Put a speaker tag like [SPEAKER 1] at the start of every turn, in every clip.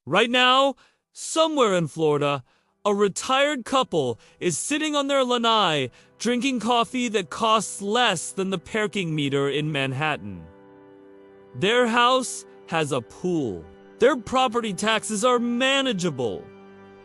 [SPEAKER 1] Right now, somewhere in Florida, a retired couple is sitting on their lanai drinking coffee that costs less than the parking meter in Manhattan. Their house has a pool. Their property taxes are manageable.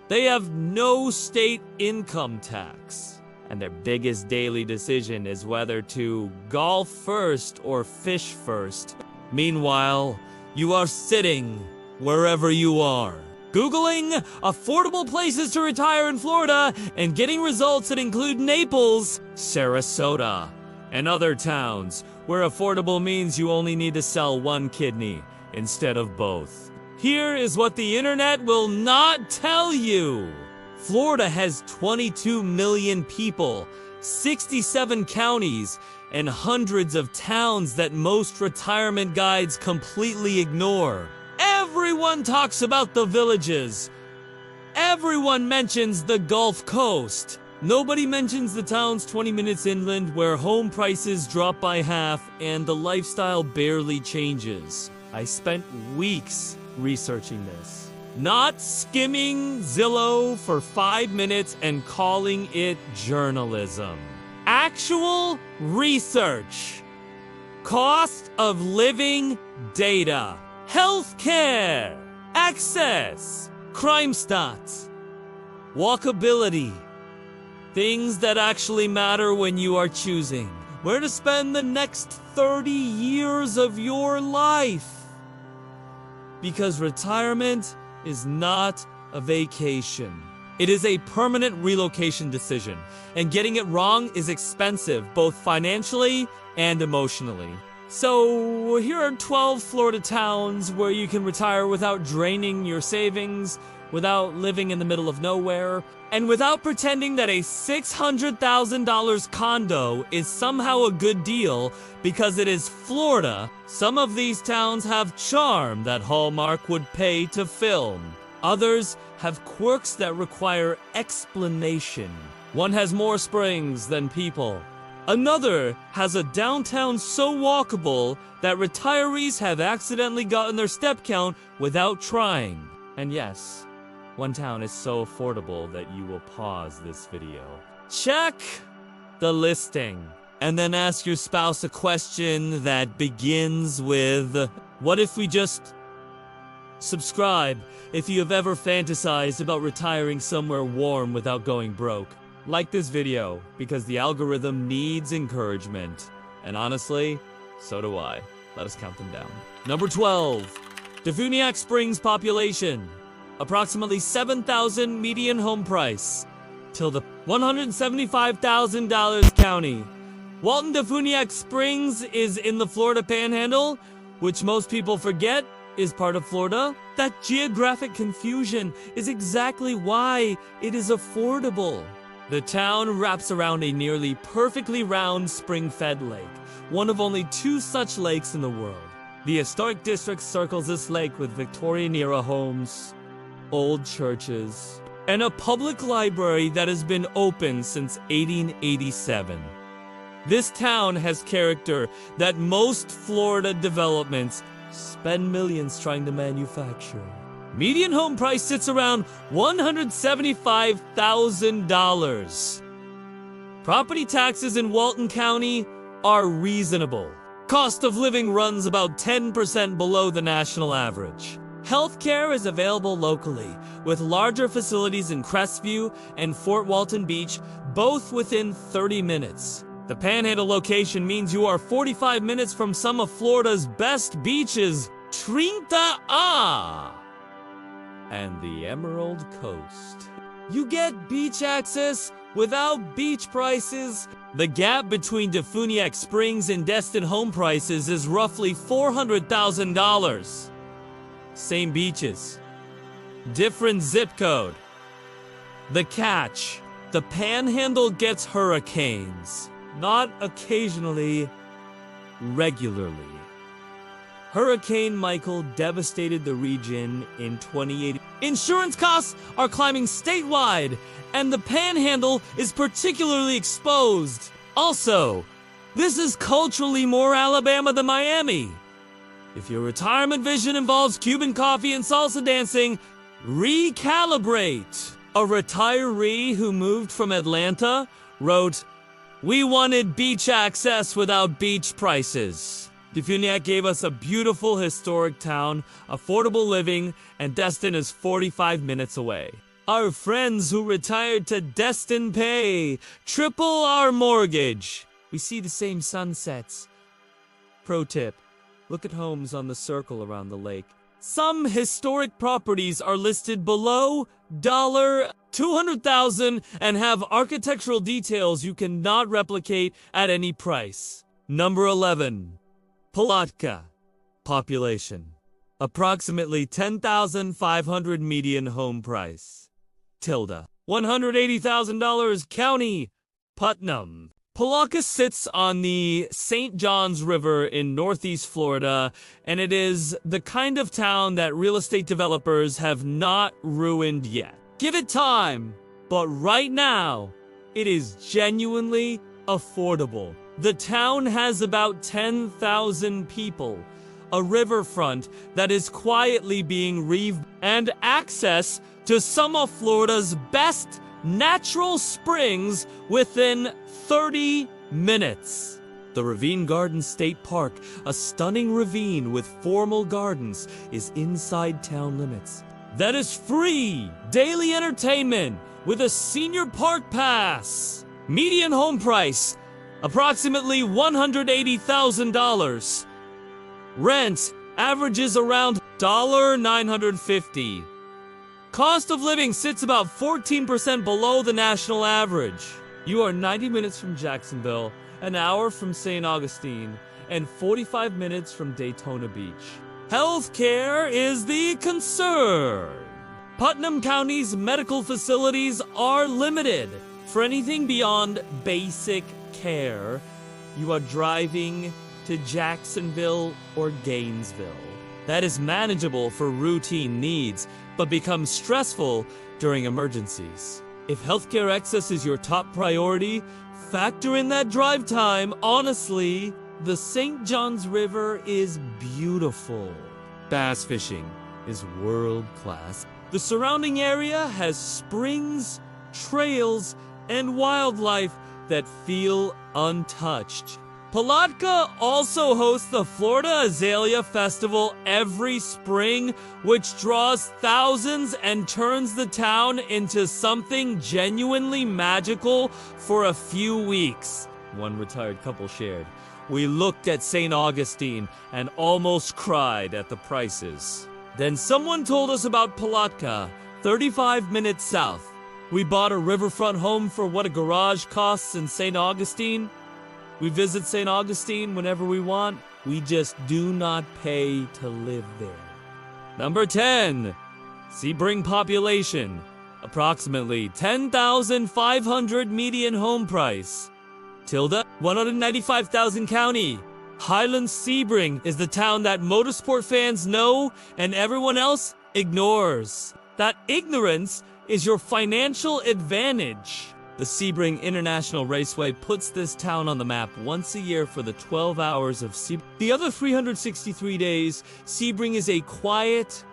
[SPEAKER 1] They have no state income tax. And their biggest daily decision is whether to golf first or fish first. Meanwhile, you are sitting wherever you are, Googling affordable places to retire in Florida and getting results that include Naples, Sarasota, and other towns where affordable means you only need to sell one kidney instead of both. Here is what the internet will not tell you. Florida has 22 million people, 67 counties, and hundreds of towns that most retirement guides completely ignore. Everyone talks about the villages. Everyone mentions the Gulf Coast. Nobody mentions the towns 20 minutes inland where home prices drop by half and the lifestyle barely changes. I spent weeks researching this. Not skimming Zillow for 5 minutes and calling it journalism. Actual research. Cost of living data. Healthcare. Access. Crime stats. Walkability. Things that actually matter when you are choosing where to spend the next 30 years of your life. Because retirement is not a vacation. It is a permanent relocation decision, and getting it wrong is expensive, both financially and emotionally. So here are 12 Florida towns where you can retire without draining your savings, without living in the middle of nowhere, and without pretending that a $600,000 condo is somehow a good deal because it is Florida. Some of these towns have charm that Hallmark would pay to film. Others have quirks that require explanation. One has more springs than people. Another has a downtown so walkable that retirees have accidentally gotten their step count without trying. And yes, one town is so affordable that you will pause this video. Check the listing, and then ask your spouse a question that begins with, what if we just... Subscribe if you have ever fantasized about retiring somewhere warm without going broke. Like this video, because the algorithm needs encouragement. And honestly, so do I. Let us count them down. Number 12. DeFuniak Springs population. Approximately 7,000 median home price. Till the $175,000 county. Walton DeFuniak Springs is in the Florida Panhandle, which most people forget is part of Florida. That geographic confusion is exactly why it is affordable. The town wraps around a nearly perfectly round spring-fed lake, one of only 2 such lakes in the world. The historic district circles this lake with Victorian-era homes, old churches, and a public library that has been open since 1887. This town has character that most Florida developments spend millions trying to manufacture. Median home price sits around $175,000. Property taxes in Walton County are reasonable. Cost of living runs about 10% below the national average. Healthcare is available locally, with larger facilities in Crestview and Fort Walton Beach, both within 30 minutes. The Panhandle location means you are 45 minutes from some of Florida's best beaches, Trinta and the Emerald Coast. You get beach access without beach prices. The gap between DeFuniak Springs and Destin home prices is roughly $400,000. Same beaches, different zip code. The catch: the Panhandle gets hurricanes. Not occasionally, regularly. Hurricane Michael devastated the region in 2018. Insurance costs are climbing statewide, and the Panhandle is particularly exposed. Also, this is culturally more Alabama than Miami. If your retirement vision involves Cuban coffee and salsa dancing, recalibrate. A retiree who moved from Atlanta wrote, "We wanted beach access without beach prices." DeFuniak gave us a beautiful historic town, affordable living, and Destin is 45 minutes away. Our friends who retired to Destin pay triple our mortgage. We see the same sunsets. Pro tip, look at homes on the circle around the lake. Some historic properties are listed below $200,000 and have architectural details you cannot replicate at any price. Number 11. Palatka. Population. Approximately 10,500 median home price. $180,000 county. Putnam. Palatka sits on the St. Johns River in northeast Florida, and it is the kind of town that real estate developers have not ruined yet. Give it time, but right now, it is genuinely affordable. The town has about 10,000 people, a riverfront that is quietly being revamped, and access to some of Florida's best natural springs within 30 minutes. The Ravine Garden State Park, a stunning ravine with formal gardens, is inside town limits. That is free daily entertainment with a senior park pass. Median home price, approximately $180,000. Rent averages around $950. Cost of living sits about 14% below the national average. You are 90 minutes from Jacksonville, an hour from St. Augustine, and 45 minutes from Daytona Beach. Healthcare is the concern. Putnam County's medical facilities are limited. For anything beyond basic care, you are driving to Jacksonville or Gainesville. That is manageable for routine needs, but becomes stressful during emergencies. If healthcare access is your top priority, factor in that drive time. Honestly, the St. Johns River is beautiful. Bass fishing is world class. The surrounding area has springs, trails, and wildlife that feel untouched. Palatka also hosts the Florida Azalea Festival every spring, which draws thousands and turns the town into something genuinely magical for a few weeks. One retired couple shared, "We looked at St. Augustine and almost cried at the prices." Then someone told us about Palatka, 35 minutes south. We bought a riverfront home for what a garage costs in St. Augustine. We visit St. Augustine whenever we want. We just do not pay to live there. Number 10. Sebring population. Approximately 10,500 median home price. $195,000 county. Highlands Sebring is the town that motorsport fans know and everyone else ignores. That ignorance is your financial advantage. The Sebring International Raceway puts this town on the map once a year for the 12 hours of Sebring. The other 363 days, Sebring is a quiet,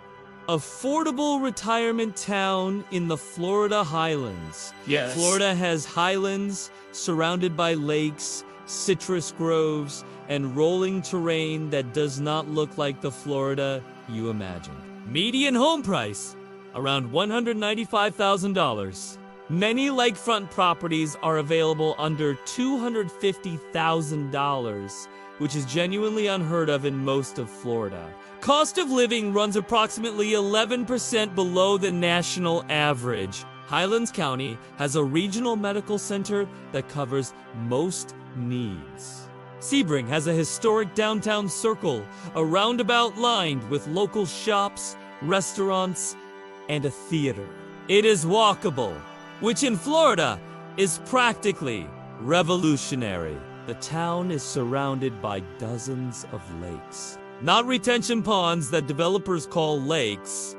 [SPEAKER 1] affordable retirement town in the Florida Highlands.
[SPEAKER 2] Yes.
[SPEAKER 1] Florida has highlands surrounded by lakes, citrus groves, and rolling terrain that does not look like the Florida you imagined. Median home price, around $195,000. Many lakefront properties are available under $250,000, which is genuinely unheard of in most of Florida. Cost of living runs approximately 11% below the national average. Highlands County has a regional medical center that covers most needs. Sebring has a historic downtown circle, a roundabout lined with local shops, restaurants, and a theater. It is walkable, which in Florida is practically revolutionary. The town is surrounded by dozens of lakes. Not retention ponds that developers call lakes.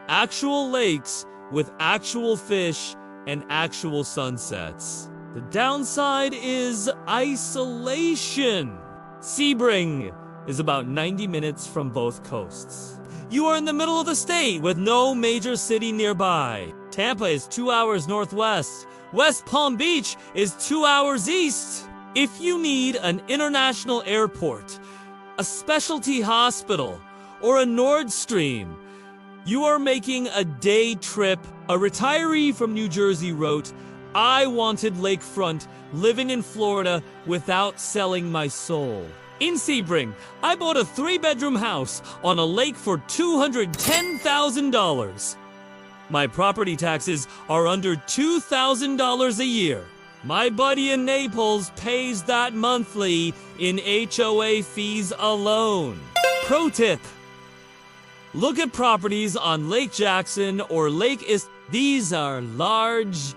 [SPEAKER 1] Actual lakes with actual fish and actual sunsets. The downside is isolation. Sebring is about 90 minutes from both coasts. You are in the middle of the state with no major city nearby. Tampa is 2 hours northwest. West Palm Beach is 2 hours east. If you need an international airport, a specialty hospital, or a Nord Stream, you are making a day trip. A retiree from New Jersey wrote, "I wanted lakefront, living in Florida without selling my soul." In Sebring, I bought a 3-bedroom house on a lake for $210,000. My property taxes are under $2,000 a year. My buddy in Naples pays that monthly in HOA fees alone. Pro tip: look at properties on Lake Jackson or Lake Eustis. These are large,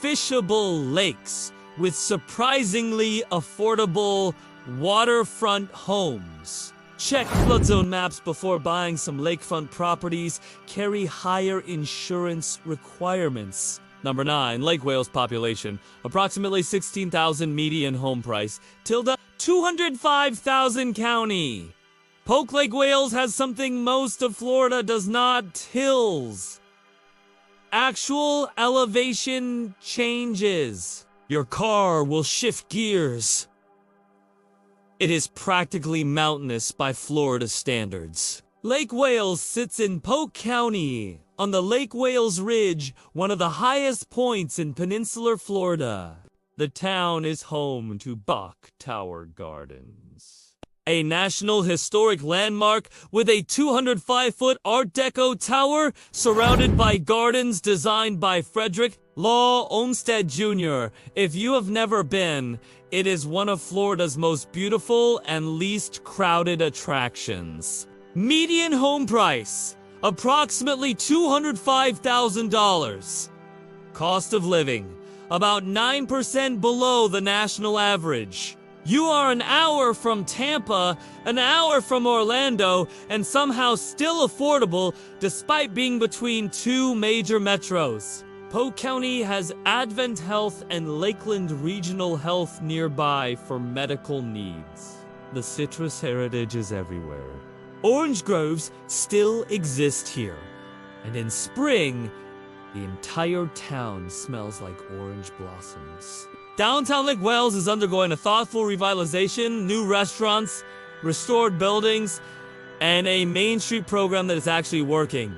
[SPEAKER 1] fishable lakes with surprisingly affordable waterfront homes. Check flood zone maps before buying some lakefront properties. Carry higher insurance requirements. Number 9, Lake Wales population. Approximately 16,000 median home price. Tilda, 205,000 county. Polk Lake Wales has something most of Florida does not: hills. Actual elevation changes. Your car will shift gears. It is practically mountainous by Florida standards. Lake Wales sits in Polk County on the Lake Wales Ridge, one of the highest points in peninsular Florida. The town is home to Bok Tower Gardens, a National Historic Landmark with a 205-foot Art Deco tower surrounded by gardens designed by Frederick Law Olmsted Jr. If you have never been, it is one of Florida's most beautiful and least crowded attractions. Median home price, approximately $205,000. Cost of living, about 9% below the national average. You are an hour from Tampa, an hour from Orlando, and somehow still affordable despite being between 2 major metros. Polk County has Advent Health and Lakeland Regional Health nearby for medical needs. The citrus heritage is everywhere. Orange groves still exist here, and in spring, the entire town smells like orange blossoms. Downtown Lake Wales is undergoing a thoughtful revitalization, new restaurants, restored buildings, and a Main Street program that is actually working.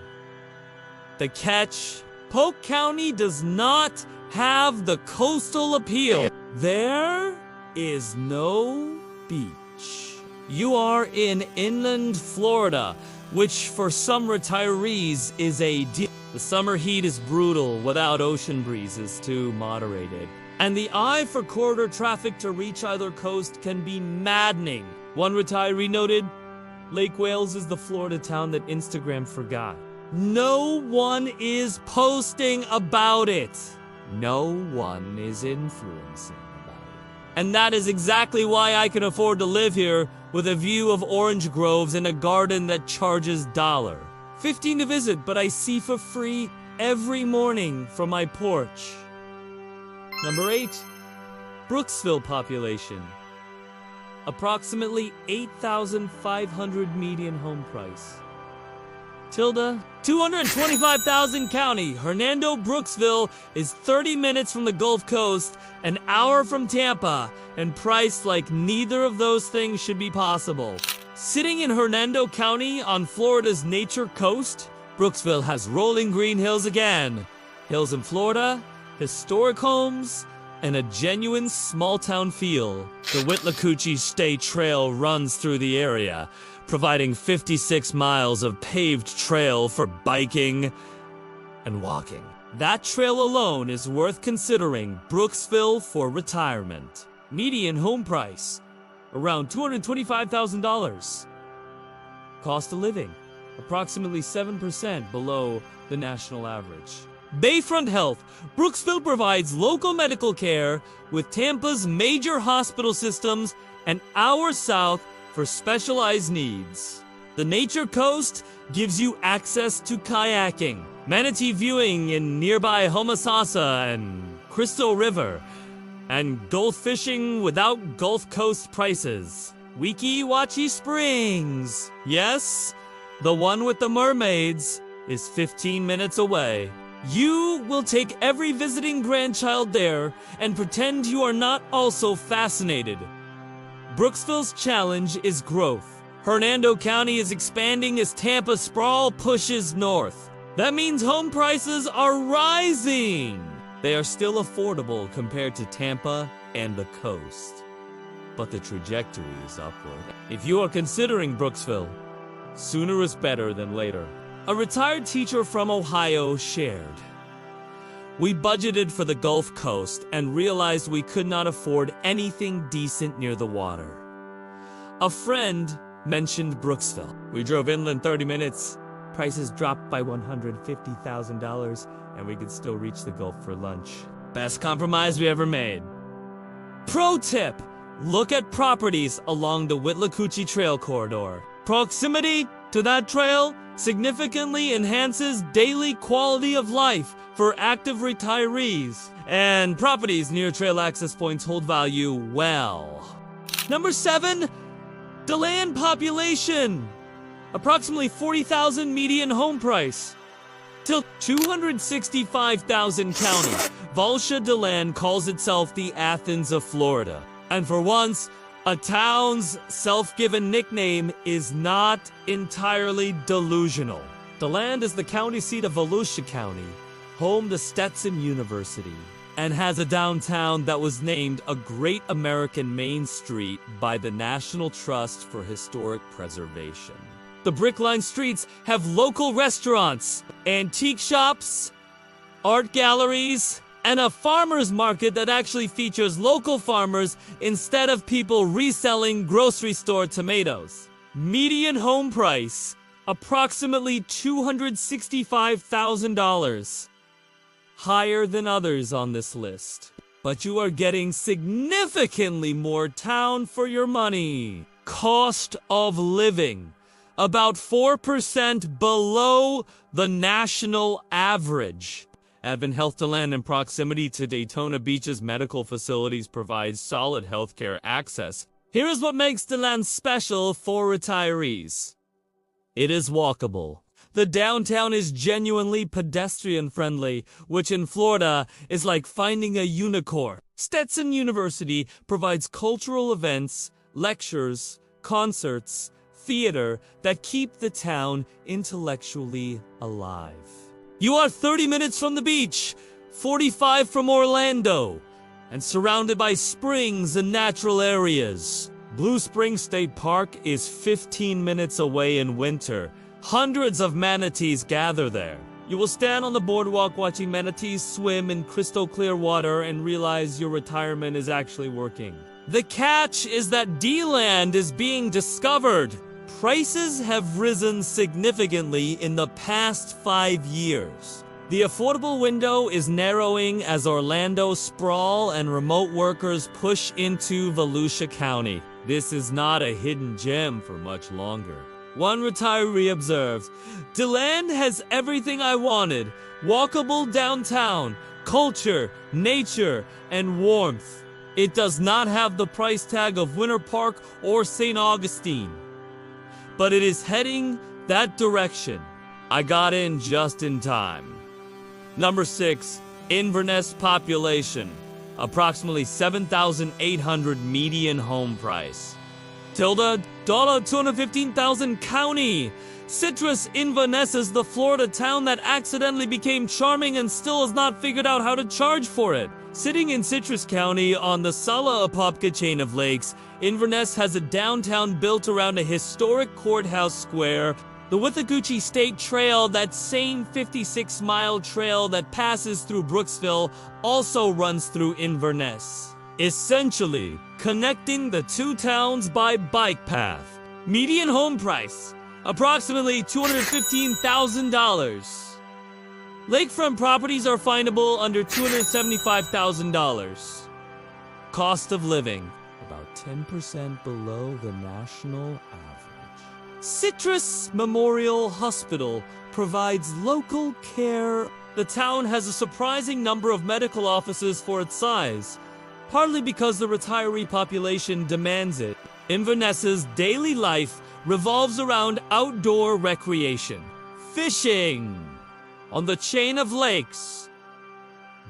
[SPEAKER 1] The catch: Polk County does not have the coastal appeal. There is no beach. You are in inland Florida, which for some retirees is a deal. The summer heat is brutal without ocean breezes too moderated. And the eye for corridor traffic to reach either coast can be maddening. One retiree noted, Lake Wales is the Florida town that Instagram forgot. No one is posting about it. No one is influencing about it. And that is exactly why I can afford to live here with a view of orange groves and a garden that charges $15 to visit, but I see for free every morning from my porch. Number 8, Brooksville population. Approximately 8,500 median home price. Tilda, 225,000 county. Hernando Brooksville is 30 minutes from the Gulf Coast, an hour from Tampa, and priced like neither of those things should be possible. Sitting in Hernando County on Florida's nature coast, Brooksville has rolling green hills again. Hills in Florida, historic homes, and a genuine small-town feel. The Withlacoochee State Trail runs through the area, providing 56 miles of paved trail for biking and walking. That trail alone is worth considering Brooksville for retirement. Median home price, around $225,000. Cost of living, approximately 7% below the national average. Bayfront Health. Brooksville provides local medical care with Tampa's major hospital systems an hour south for specialized needs. The Nature Coast gives you access to kayaking, manatee viewing in nearby Homosassa and Crystal River, and gulf fishing without Gulf Coast prices. Weeki Springs. Yes, the one with the mermaids is 15 minutes away. You will take every visiting grandchild there and pretend you are not also fascinated. Brooksville's challenge is growth. Hernando County is expanding as Tampa sprawl pushes north. That means home prices are rising. They are still affordable compared to Tampa and the coast, but the trajectory is upward. If you are considering Brooksville, sooner is better than later. A retired teacher from Ohio shared, "We budgeted for the Gulf Coast and realized we could not afford anything decent near the water." A friend mentioned Brooksville. "We drove inland 30 minutes. Prices dropped by $150,000 and we could still reach the Gulf for lunch. Best compromise we ever made." Pro tip: look at properties along the Withlacoochee Trail corridor. Proximity to that trail significantly enhances daily quality of life for active retirees, and properties near trail access points hold value well. Number 7, DeLand population. Approximately 40,000 median home price. Till 265,000 county. Volsha DeLand calls itself the Athens of Florida. And for once, a town's self-given nickname is not entirely delusional. DeLand is the county seat of Volusia County, home to Stetson University, and has a downtown that was named a Great American Main Street by the National Trust for Historic Preservation. The brick-lined streets have local restaurants, antique shops, art galleries, and a farmer's market that actually features local farmers instead of people reselling grocery store tomatoes. Median home price, approximately $265,000. Higher than others on this list. But you are getting significantly more town for your money. Cost of living, about 4% below the national average. Advent Health DeLand, in proximity to Daytona Beach's medical facilities, provides solid healthcare access. Here is what makes DeLand special for retirees. It is walkable. The downtown is genuinely pedestrian-friendly, which in Florida is like finding a unicorn. Stetson University provides cultural events, lectures, concerts, theater that keep the town intellectually alive. You are 30 minutes from the beach, 45 from Orlando, and surrounded by springs and natural areas. Blue Springs State Park is 15 minutes away in winter. Hundreds of manatees gather there. You will stand on the boardwalk watching manatees swim in crystal clear water and realize your retirement is actually working. The catch is that DeLand is being discovered. Prices have risen significantly in the past 5 years. The affordable window is narrowing as Orlando sprawl and remote workers push into Volusia County. This is not a hidden gem for much longer. One retiree observed, "DeLand has everything I wanted. Walkable downtown, culture, nature, and warmth. It does not have the price tag of Winter Park or St. Augustine. But it is heading that direction." I got in just in time. Number 6, Inverness population. Approximately 7,800 median home price. $215,000 county. Citrus Inverness is the Florida town that accidentally became charming and still has not figured out how to charge for it. Sitting in Citrus County on the Sala-Apopka chain of lakes, Inverness has a downtown built around a historic courthouse square. The Withlacoochee State Trail, that same 56-mile trail that passes through Brooksville, also runs through Inverness, essentially connecting the two towns by bike path. Median home price, approximately $215,000. Lakefront properties are findable under $275,000. Cost of living, about 10% below the national average. Citrus Memorial Hospital provides local care. The town has a surprising number of medical offices for its size, partly because the retiree population demands it. Inverness's daily life revolves around outdoor recreation, fishing on the chain of lakes,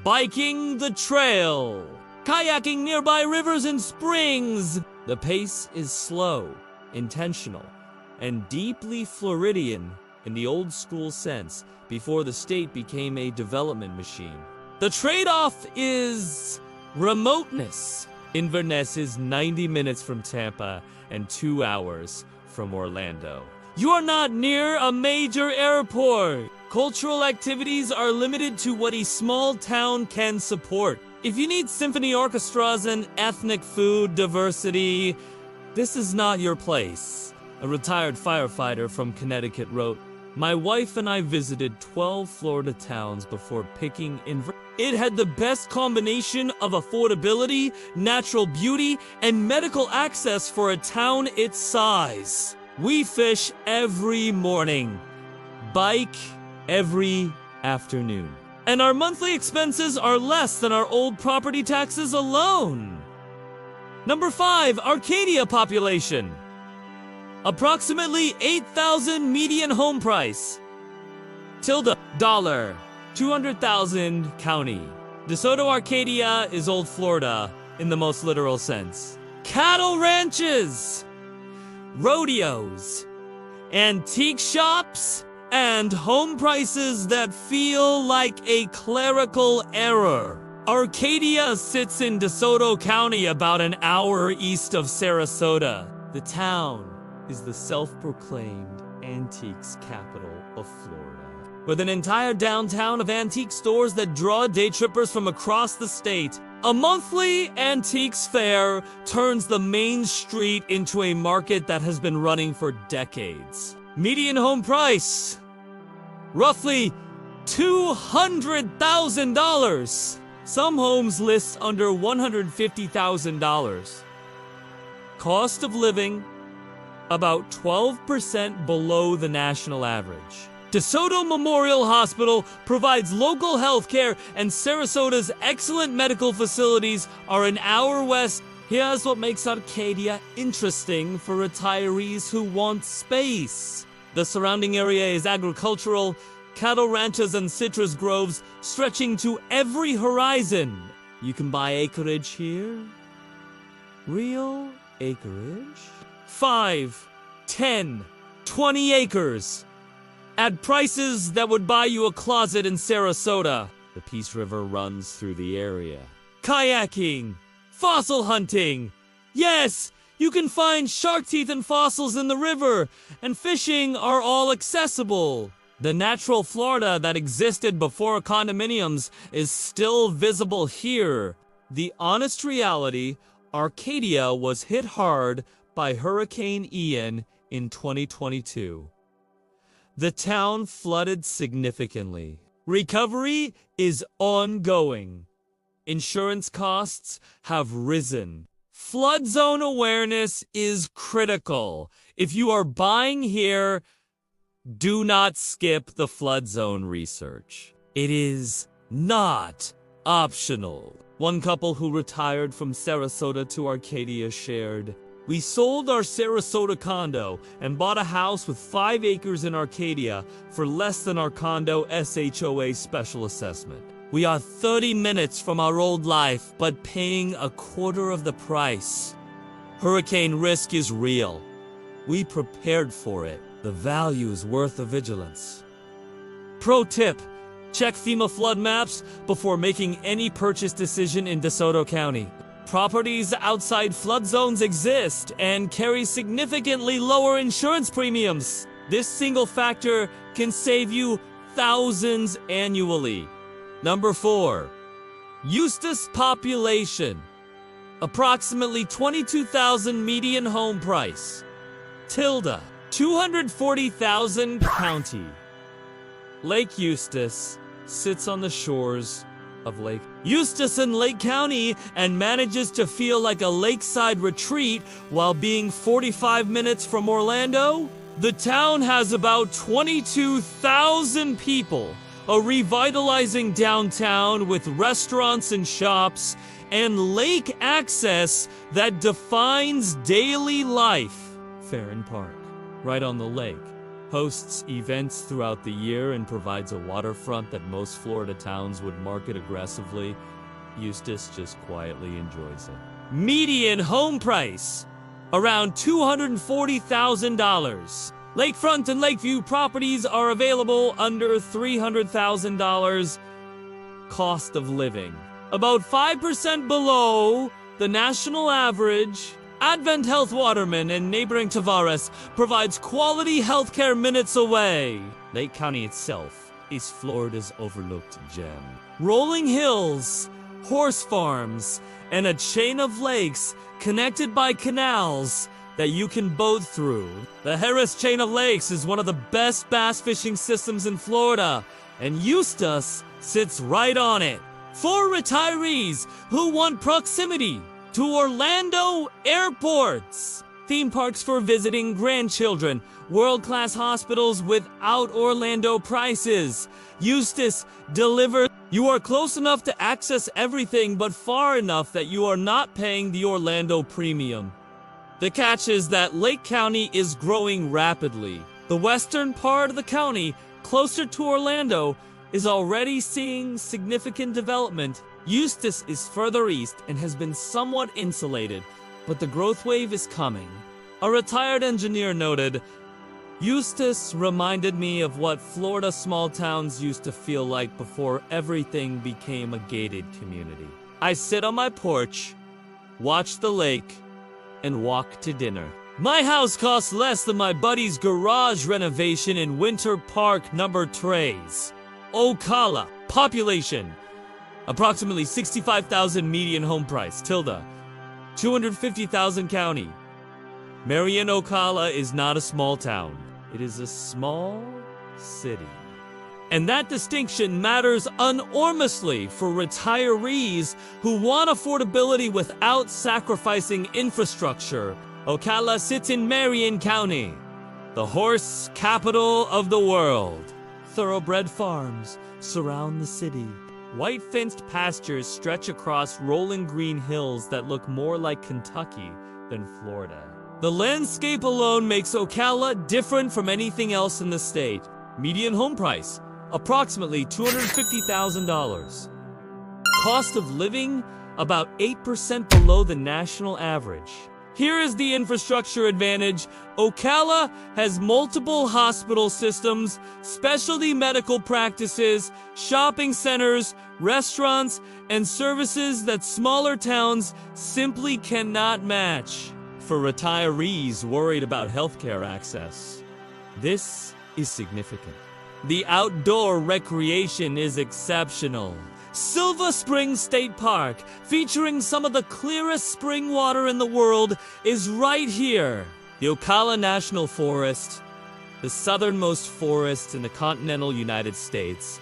[SPEAKER 1] biking the trail, kayaking nearby rivers and springs. The pace is slow, intentional, and deeply Floridian in the old school sense before the state became a development machine. The trade-off is remoteness. Inverness is 90 minutes from Tampa and 2 hours from Orlando. You are not near a major airport. Cultural activities are limited to what a small town can support. If you need symphony orchestras and ethnic food diversity, this is not your place. A retired firefighter from Connecticut wrote, "My wife and I visited 12 Florida towns before picking Inverness. It had the best combination of affordability, natural beauty, and medical access for a town its size. We fish every morning, bike every afternoon, and our monthly expenses are less than our old property taxes alone." Number 5, Arcadia population. Approximately 8,000 median home price. Tilde, dollar, 200,000 county. DeSoto, Arcadia is old Florida in the most literal sense. Cattle ranches, rodeos, antique shops, and home prices that feel like a clerical error. Arcadia sits in DeSoto County, about an hour east of Sarasota. The town is the self-proclaimed antiques capital of Florida, with an entire downtown of antique stores that draw day trippers from across the state. A monthly antiques fair turns the main street into a market that has been running for decades. Median home price, roughly $200,000. Some homes list under $150,000. Cost of living, about 12% below the national average. DeSoto Memorial Hospital provides local health care, and Sarasota's excellent medical facilities are an hour west. Here's what makes Arcadia interesting for retirees who want space. The surrounding area is agricultural, cattle ranches and citrus groves stretching to every horizon. You can buy acreage here. Real acreage. 5, 10, 20 acres at prices that would buy you a closet in Sarasota. The Peace River runs through the area. Kayaking, fossil hunting. Yes, you can find shark teeth and fossils in the river, and fishing are all accessible. The natural Florida that existed before condominiums is still visible here. The honest reality, Arcadia was hit hard by Hurricane Ian in 2022. The town flooded significantly. Recovery is ongoing. Insurance costs have risen. Flood zone awareness is critical. If you are buying here, do not skip the flood zone research. It is not optional. One couple who retired from Sarasota to Arcadia shared, "We sold our Sarasota condo and bought a house with 5 acres in Arcadia for less than our condo SHOA special assessment. We are 30 minutes from our old life, but paying a quarter of the price. Hurricane risk is real. We prepared for it. The value is worth the vigilance." Pro tip, check FEMA flood maps before making any purchase decision in DeSoto County. Properties outside flood zones exist and carry significantly lower insurance premiums. This single factor can save you thousands annually. Number 4, Eustis population. Approximately 22,000 median home price. Tilde, 240,000 county. Lake Eustis sits on the shores of Lake Eustis in Lake County and manages to feel like a lakeside retreat while being 45 minutes from Orlando. The town has about 22,000 people, a revitalizing downtown with restaurants and shops, and lake access that defines daily life. Farron Park, right on the lake, hosts events throughout the year and provides a waterfront that most Florida towns would market aggressively. Eustis just quietly enjoys it. Median home price, around $240,000. Lakefront and Lakeview properties are available under $300,000. Cost of living, about 5% below the national average. Advent Health Waterman in neighboring Tavares provides quality healthcare minutes away. Lake County itself is Florida's overlooked gem. Rolling hills, horse farms, and a chain of lakes connected by canals that you can boat through. The Harris Chain of Lakes is one of the best bass fishing systems in Florida, and Eustis sits right on it. For retirees who want proximity to Orlando airports, theme parks for visiting grandchildren, world-class hospitals without Orlando prices. Eustis delivers. You are close enough to access everything, but far enough that you are not paying the Orlando premium. The catch is that Lake County is growing rapidly. The western part of the county, closer to Orlando, is already seeing significant development. Eustis is further east and has been somewhat insulated, but the growth wave is coming. A retired engineer noted, "Eustis reminded me of what Florida small towns used to feel like before everything became a gated community. I sit on my porch, watch the lake, and walk to dinner. My house costs less than my buddy's garage renovation in Winter Park number 3. Ocala, population, approximately 65,000 median home price, tilde, 250,000 county. Marion, Ocala is not a small town. It is a small city. And that distinction matters enormously for retirees who want affordability without sacrificing infrastructure. Ocala sits in Marion County, the horse capital of the world. Thoroughbred farms surround the city. White fenced pastures stretch across rolling green hills that look more like Kentucky than Florida. The landscape alone makes Ocala different from anything else in the state. Median home price, approximately $250,000. Cost of living, about 8% below the national average. Here is the infrastructure advantage. Ocala has multiple hospital systems, specialty medical practices, shopping centers, restaurants, and services that smaller towns simply cannot match. For retirees worried about healthcare access, this is significant. The outdoor recreation is exceptional. Silver Springs State Park, featuring some of the clearest spring water in the world, is right here. The Ocala National Forest, the southernmost forest in the continental United States,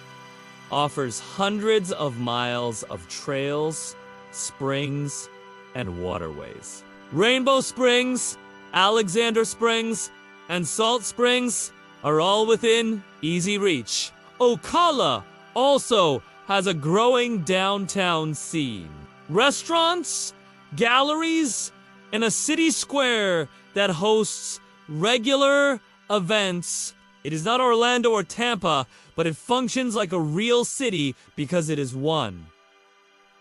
[SPEAKER 1] offers hundreds of miles of trails, springs, and waterways. Rainbow Springs, Alexander Springs, and Salt Springs are all within easy reach. Ocala also has a growing downtown scene. Restaurants, galleries, and a city square that hosts regular events. It is not Orlando or Tampa, but it functions like a real city because it is one.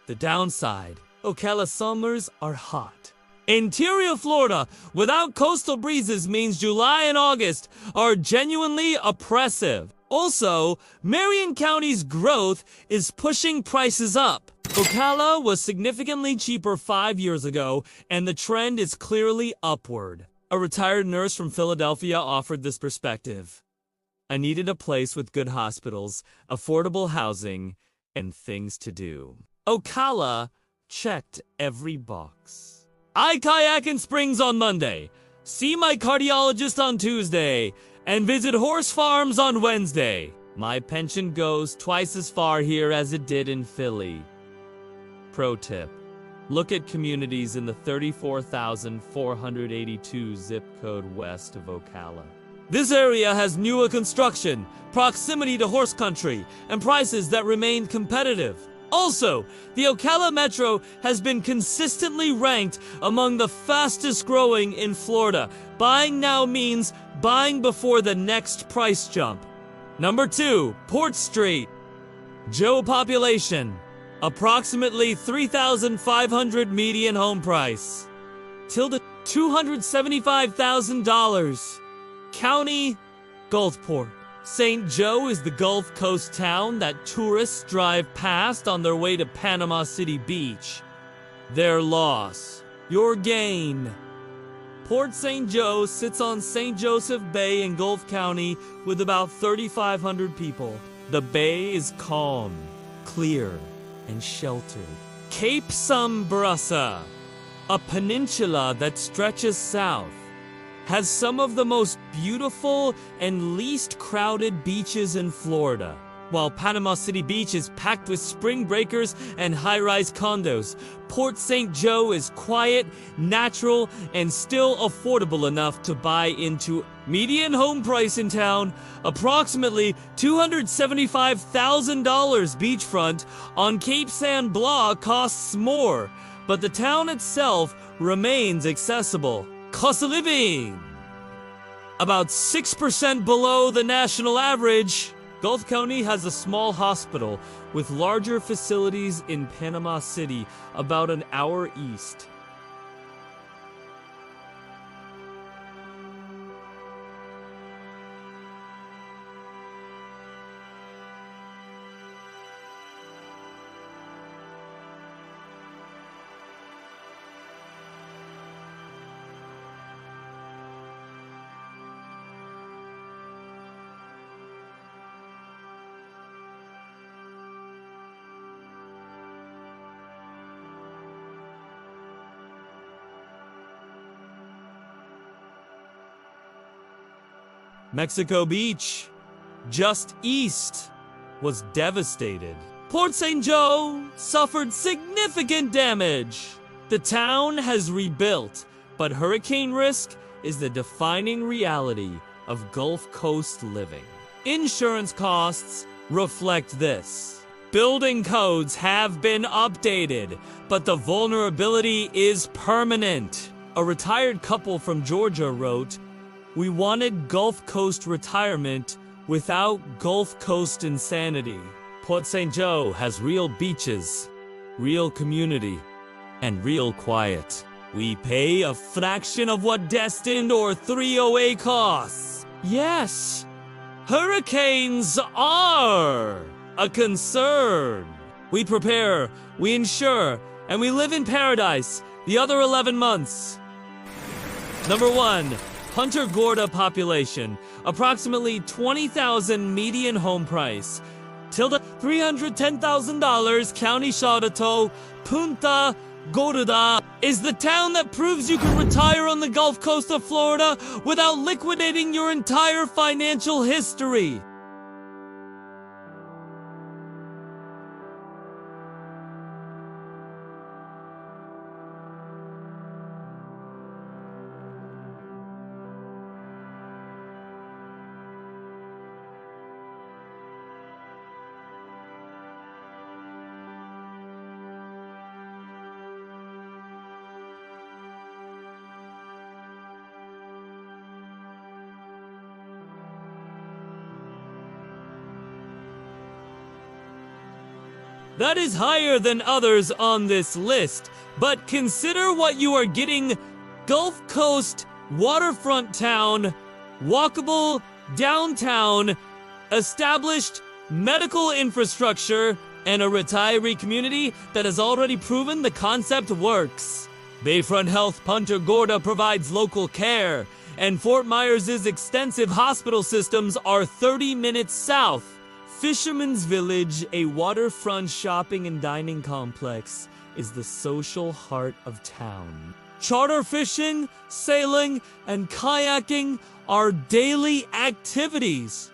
[SPEAKER 1] The downside, Ocala summers are hot. Interior Florida without coastal breezes means July and August are genuinely oppressive. Also, Marion County's growth is pushing prices up. Ocala was significantly cheaper 5 years ago, and the trend is clearly upward. A retired nurse from Philadelphia offered this perspective. I needed a place with good hospitals, affordable housing, and things to do. Ocala checked every box. I kayak in Springs on Monday, see my cardiologist on Tuesday, and visit horse farms on Wednesday. My pension goes twice as far here as it did in Philly. Pro tip: look at communities in the 34,482 zip code west of Ocala. This area has newer construction, proximity to horse country, and prices that remain competitive. Also, the Ocala Metro has been consistently ranked among the fastest growing in Florida. Buying now means buying before the next price jump. Number 2, Port Street. Joe population, approximately 3,500 median home price. Tilde $275,000. County, Gulfport. St. Joe is the Gulf Coast town that tourists drive past on their way to Panama City Beach. Their loss, your gain. Port St. Joe sits on St. Joseph Bay in Gulf County with about 3,500 people. The bay is calm, clear, and sheltered. Cape Sumbrasa, a peninsula that stretches south, has some of the most beautiful and least crowded beaches in Florida. While Panama City Beach is packed with spring breakers and high-rise condos, Port St. Joe is quiet, natural, and still affordable enough to buy into. Median home price in town, approximately $275,000. Beachfront on Cape San Blas costs more, but the town itself remains accessible. Cost of living, about 6% below the national average. Gulf County has a small hospital with larger facilities in Panama City, about an hour east. Mexico Beach, just east, was devastated. Port St. Joe suffered significant damage. The town has rebuilt, but hurricane risk is the defining reality of Gulf Coast living. Insurance costs reflect this. Building codes have been updated, but the vulnerability is permanent. A retired couple from Georgia wrote, "We wanted Gulf Coast retirement without Gulf Coast insanity." Port St. Joe has real beaches, real community, and real quiet. We pay a fraction of what Destined or 308 costs. Yes, hurricanes are a concern. We prepare, we insure, and we live in paradise the other 11 months. Number 1. Punta Gorda population, approximately 20,000 median home price. Tilde $310,000. County Sarasota, Punta Gorda is the town that proves you can retire on the Gulf Coast of Florida without liquidating your entire financial history. That is higher than others on this list, but consider what you are getting. Gulf Coast, waterfront town, walkable downtown, established medical infrastructure, and a retiree community that has already proven the concept works. Bayfront Health Punta Gorda provides local care, and Fort Myers' extensive hospital systems are 30 minutes south. Fisherman's Village, a waterfront shopping and dining complex, is the social heart of town. Charter fishing, sailing, and kayaking are daily activities,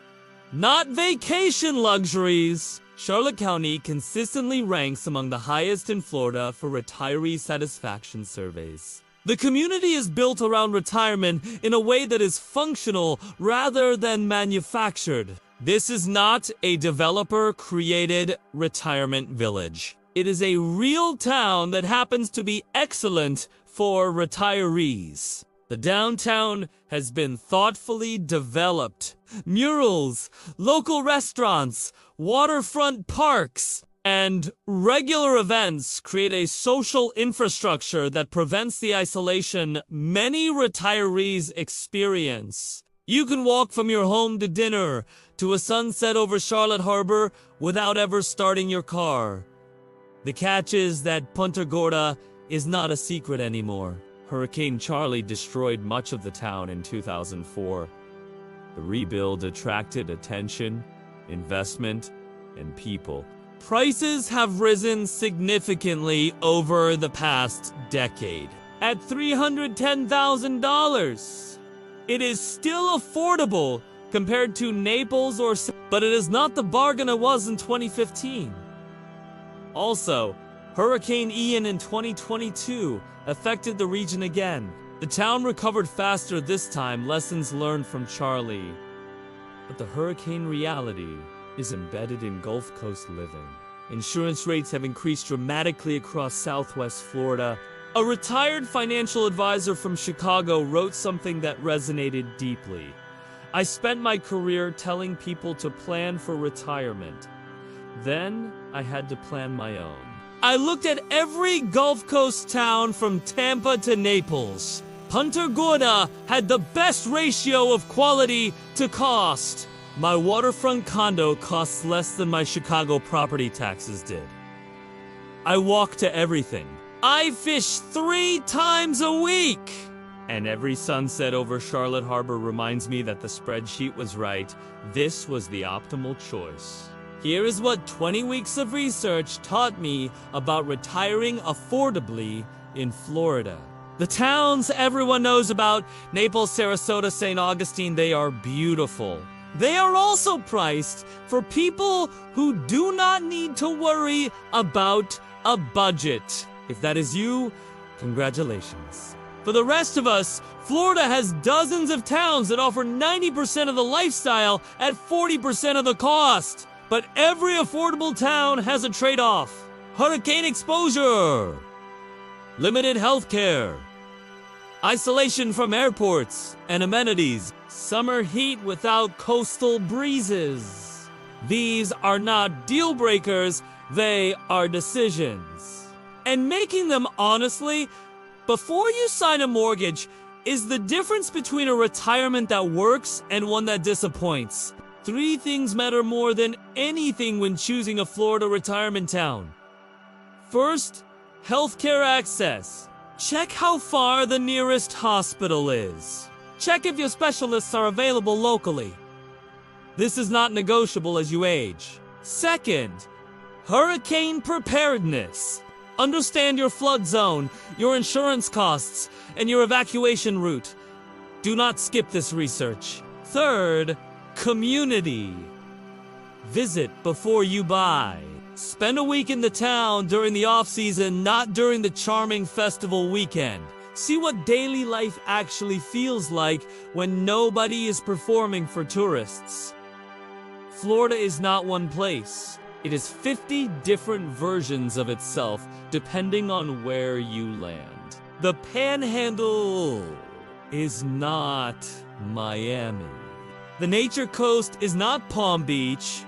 [SPEAKER 1] not vacation luxuries. Charlotte County consistently ranks among the highest in Florida for retiree satisfaction surveys. The community is built around retirement in a way that is functional rather than manufactured. This is not a developer-created retirement village. It is a real town that happens to be excellent for retirees. The downtown has been thoughtfully developed. Murals, local restaurants, waterfront parks, and regular events create a social infrastructure that prevents the isolation many retirees experience. You can walk from your home to dinner to a sunset over Charlotte Harbor without ever starting your car. The catch is that Punta Gorda is not a secret anymore. Hurricane Charlie destroyed much of the town in 2004. The rebuild attracted attention, investment, and people. Prices have risen significantly over the past decade. At $310,000, it is still affordable compared to Naples but it is not the bargain it was in 2015. Also, Hurricane Ian in 2022 affected the region again. The town recovered faster this time, lessons learned from Charlie. But the hurricane reality is embedded in Gulf Coast living. Insurance rates have increased dramatically across Southwest Florida. A retired financial advisor from Chicago wrote something that resonated deeply. I spent my career telling people to plan for retirement. Then I had to plan my own. I looked at every Gulf Coast town from Tampa to Naples. Punta Gorda had the best ratio of quality to cost. My waterfront condo costs less than my Chicago property taxes did. I walk to everything. I fish 3 times a week. And every sunset over Charlotte Harbor reminds me that the spreadsheet was right. This was the optimal choice. Here is what 20 weeks of research taught me about retiring affordably in Florida. The towns everyone knows about, Naples, Sarasota, St. Augustine, they are beautiful. They are also priced for people who do not need to worry about a budget. If that is you, congratulations. For the rest of us, Florida has dozens of towns that offer 90% of the lifestyle at 40% of the cost. But every affordable town has a trade-off. Hurricane exposure, limited health care, isolation from airports and amenities, summer heat without coastal breezes. These are not deal breakers, they are decisions. And making them honestly, before you sign a mortgage, is the difference between a retirement that works and one that disappoints. 3 things matter more than anything when choosing a Florida retirement town. First, healthcare access. Check how far the nearest hospital is. Check if your specialists are available locally. This is not negotiable as you age. Second, hurricane preparedness. Understand your flood zone, your insurance costs, and your evacuation route. Do not skip this research. Third, community. Visit before you buy. Spend a week in the town during the off-season, not during the charming festival weekend. See what daily life actually feels like when nobody is performing for tourists. Florida is not one place. It is 50 different versions of itself, depending on where you land. The Panhandle is not Miami. The Nature Coast is not Palm Beach,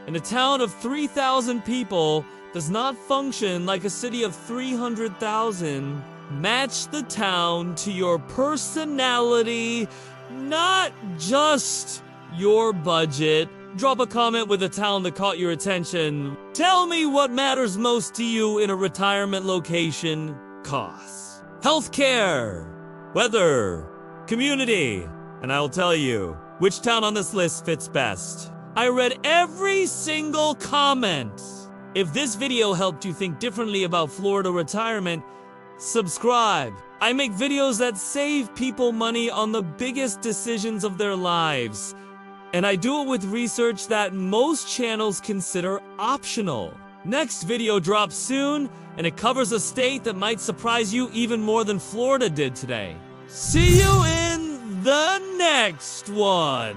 [SPEAKER 1] and a town of 3,000 people does not function like a city of 300,000. Match the town to your personality, not just your budget. Drop a comment with a town that caught your attention. Tell me what matters most to you in a retirement location. Costs, healthcare, weather, community, and I'll tell you which town on this list fits best. I read every single comment. If this video helped you think differently about Florida retirement, subscribe. I make videos that save people money on the biggest decisions of their lives. And I do it with research that most channels consider optional. Next video drops soon, and it covers a state that might surprise you even more than Florida did today. See you in the next one.